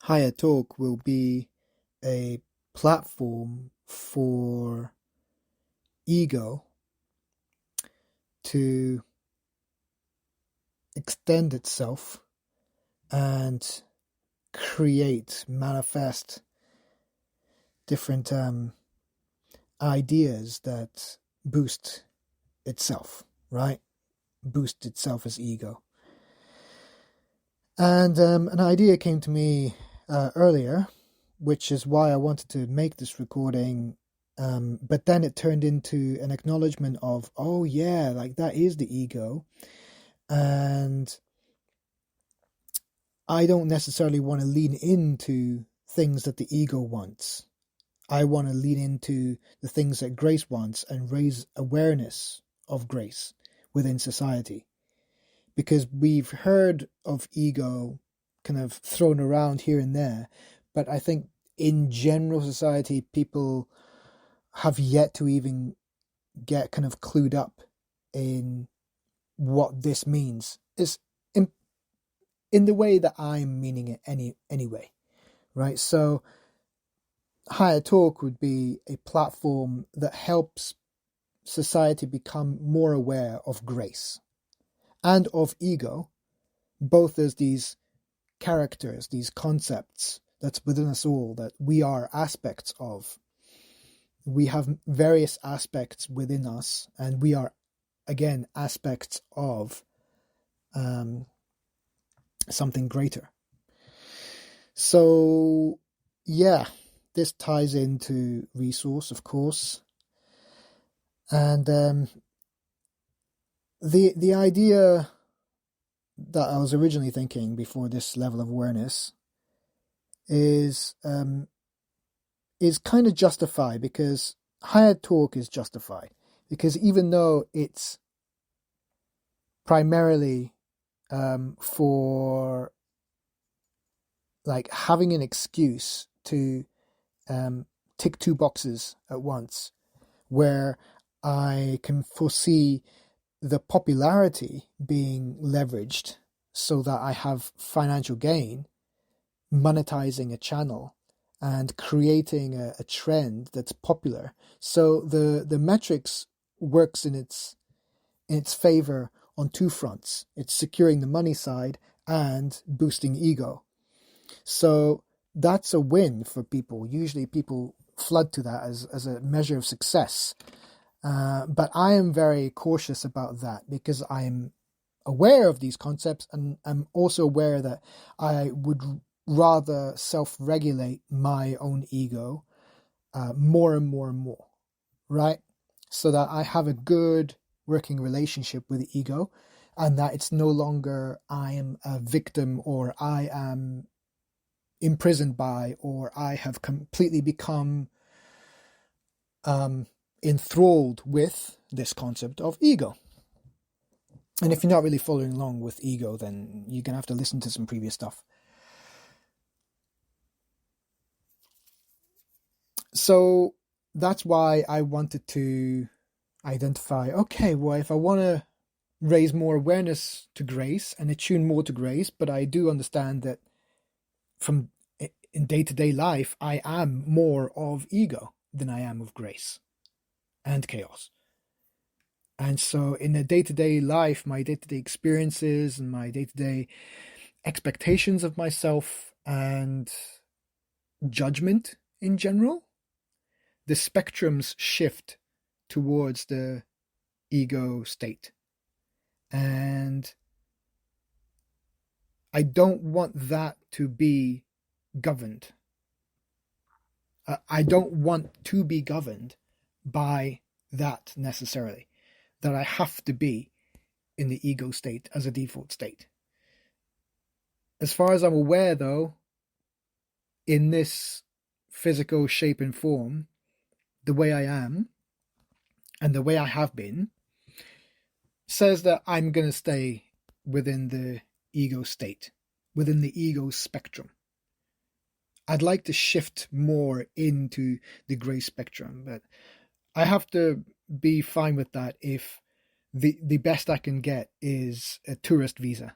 Higher Talk will be a platform for ego to extend itself and manifest different ideas that boost itself, right? Boost itself as ego. And an idea came to me earlier, which is why I wanted to make this recording. But then it turned into an acknowledgement of, oh yeah, like that is the ego. And I don't necessarily want to lean into things that the ego wants. I want to lean into the things that grace wants and raise awareness of grace within society. Because we've heard of ego kind of thrown around here and there, but I think in general society, people have yet to even get kind of clued up in what this means. Is in the way that I'm meaning it anyway, right? So Higher Talk would be a platform that helps society become more aware of grace and of ego, both as these characters, these concepts that's within us all, that we are aspects of. We have various aspects within us, and we are, again, aspects of something greater. So, yeah, this ties into resource, of course. And the idea that I was originally thinking before this level of awareness is kind of justified, because Higher Talk is justified, because even though it's primarily for like having an excuse to tick two boxes at once, where I can foresee the popularity being leveraged so that I have financial gain, monetizing a channel and creating a trend that's popular. So the metrics works in its favor on two fronts. It's securing the money side and boosting ego. So that's a win for people. Usually people flood to that as a measure of success. But I am very cautious about that, because I'm aware of these concepts, and I'm also aware that I would rather self-regulate my own ego more and more and more, right? So that I have a good working relationship with the ego, and that it's no longer I am a victim, or I am imprisoned by, or I have completely become enthralled with this concept of ego. And if you're not really following along with ego, then you're going to have to listen to some previous stuff. So that's why I wanted to identify, okay, well, if I want to raise more awareness to grace and attune more to grace, but I do understand that in day-to-day life, I am more of ego than I am of grace and chaos. And so in the day-to-day life, my day-to-day experiences and my day-to-day expectations of myself and judgment in general, the spectrums shift towards the ego state. And I don't want that to be governed. I don't want to be governed by that necessarily, that I have to be in the ego state as a default state. As far as I'm aware, though, in this physical shape and form, the way I am and the way I have been says that I'm going to stay within the ego state, within the ego spectrum. I'd like to shift more into the gray spectrum, but I have to be fine with that if the best I can get is a tourist visa,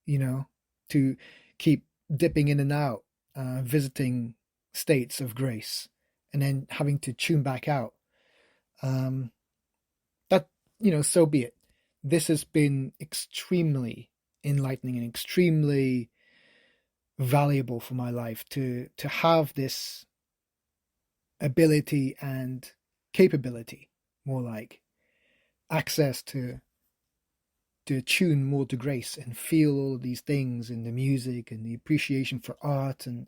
to keep dipping in and out visiting states of grace and then having to tune back out. Um, that, so be it. This has been extremely enlightening and extremely valuable for my life to have this ability and capability, more like access to attune more to grace and feel all of these things in the music and the appreciation for art and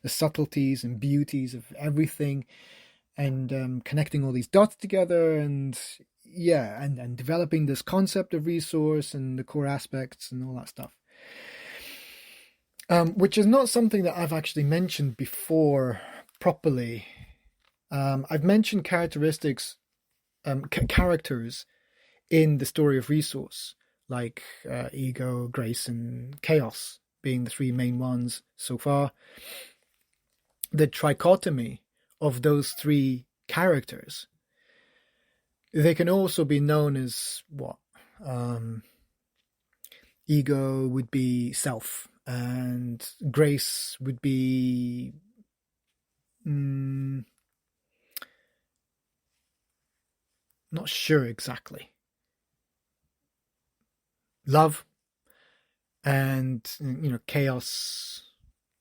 the subtleties and beauties of everything, and connecting all these dots together, and and developing this concept of resource and the core aspects and all that stuff, which is not something that I've actually mentioned before properly. I've mentioned characteristics, characters in the story of resource, like ego, grace, and chaos being the three main ones so far. The trichotomy of those three characters, they can also be known as what? Ego would be self, and grace would be not sure exactly. Love, and chaos.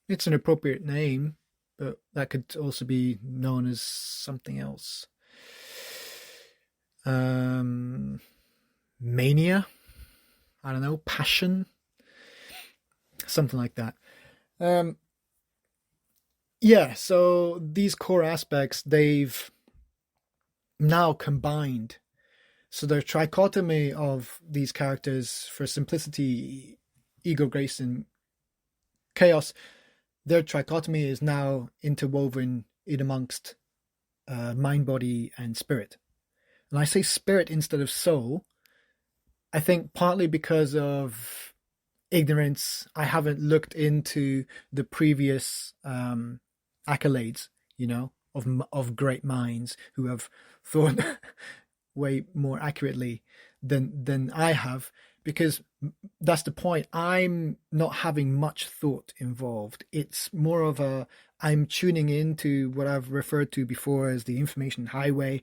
It's an appropriate name, but that could also be known as something else. Mania, I don't know, passion, something like that. So these core aspects, they've now combined. So the trichotomy of these characters, for simplicity, ego, grace, and chaos, their trichotomy is now interwoven in amongst mind, body, and spirit. And I say spirit instead of soul, I think partly because of ignorance. I haven't looked into the previous accolades, of great minds who have thought way more accurately than I have, because that's the point. I'm not having much thought involved. It's more of I'm tuning into what I've referred to before as the information highway,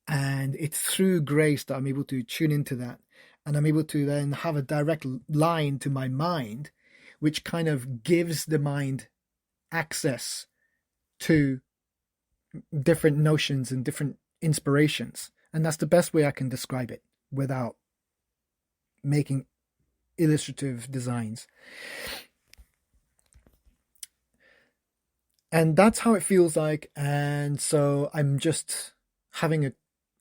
and it's through grace that I'm able to tune into that, and I'm able to then have a direct line to my mind, which kind of gives the mind access to different notions and different inspirations. And that's the best way I can describe it without making illustrative designs. And that's how it feels like. And so I'm just having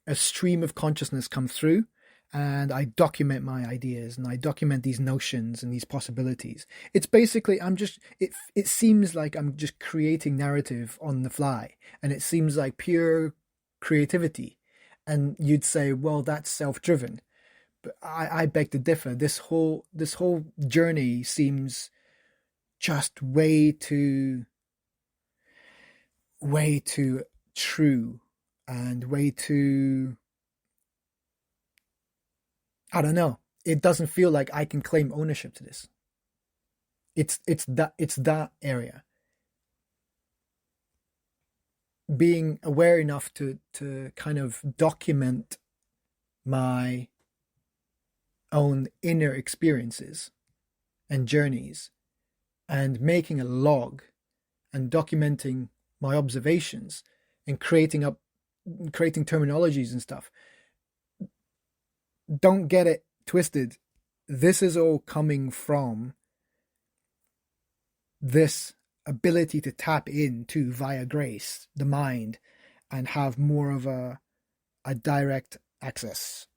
a stream of consciousness come through, and I document my ideas and I document these notions and these possibilities. It's basically, it seems like I'm just creating narrative on the fly, and it seems like pure creativity. And you'd say, well, that's self-driven. But I beg to differ. This whole journey seems just way too true, and way too, I don't know. It doesn't feel like I can claim ownership to this. It's that area. Being aware enough to kind of document my own inner experiences and journeys, and making a log and documenting my observations and creating terminologies and stuff. Don't get it twisted. This is all coming from this ability to tap into, via grace, the mind, and have more of a direct access.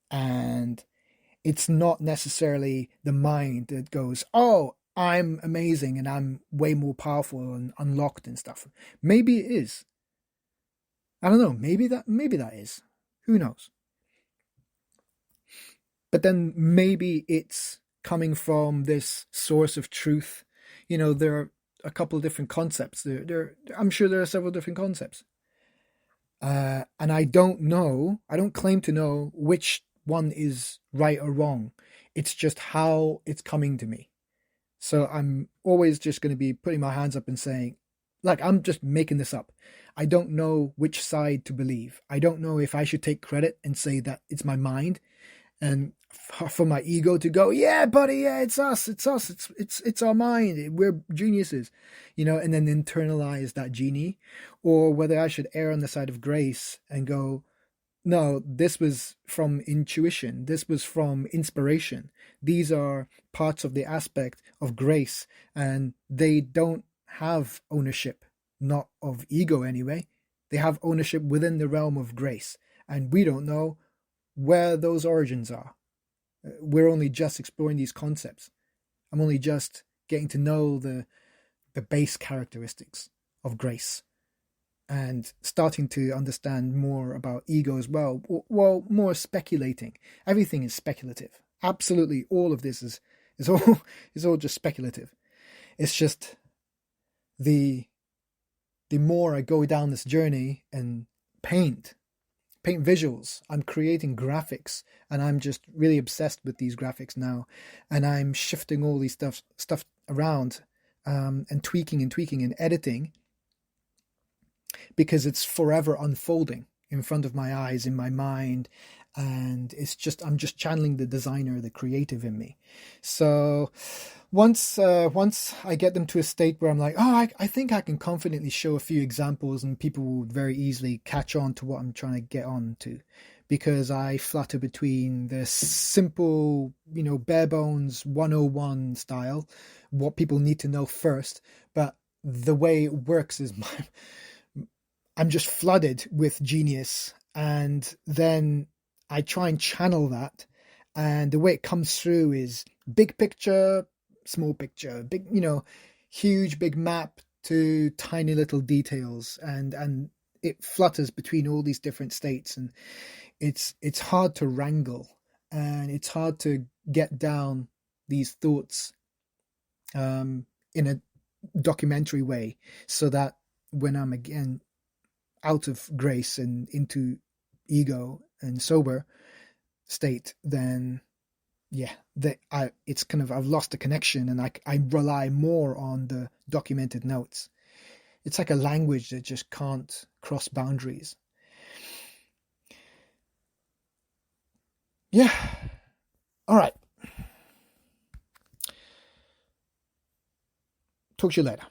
And it's not necessarily the mind that goes, oh, I'm amazing and I'm way more powerful and unlocked and stuff. Maybe it is. I don't know. Maybe that is. Who knows? But then maybe it's coming from this source of truth. There are a couple of different concepts. I'm sure there are several different concepts. And I don't claim to know which one is right or wrong. It's just how it's coming to me. So I'm always just going to be putting my hands up and saying, like, I'm just making this up. I don't know which side to believe. I don't know if I should take credit and say that it's my mind, and for my ego to go, yeah, buddy, yeah, it's us, it's our mind, we're geniuses, and then internalize that genie, or whether I should err on the side of grace and go, no, this was from intuition, this was from inspiration, these are parts of the aspect of grace, and they don't have ownership, not of ego anyway. They have ownership within the realm of grace, and we don't know where those origins are. We're only just exploring these concepts. I'm only just getting to know the base characteristics of grace, and starting to understand more about ego as well. Well, more speculating. Everything is speculative. Absolutely, all of this is all just speculative. It's just the more I go down this journey and paint visuals, I'm creating graphics, and I'm just really obsessed with these graphics now, and I'm shifting all these stuff around, and tweaking and editing, because it's forever unfolding in front of my eyes, in my mind, and I'm just channeling the designer, the creative in me. So once I get them to a state where I'm like, oh, I think I can confidently show a few examples, and people will very easily catch on to what I'm trying to get on to, because I flutter between the simple, bare bones 101 style, what people need to know first, but the way it works is I'm just flooded with genius, and then I try and channel that, and the way it comes through is big picture, small picture, big, huge big map to tiny little details, and it flutters between all these different states, and it's hard to wrangle, and it's hard to get down these thoughts in a documentary way, so that when I'm again out of grace and into ego and sober state, then it's kind of, I've lost the connection, and I rely more on the documented notes. It's like a language that just can't cross boundaries. Yeah. All right. Talk to you later.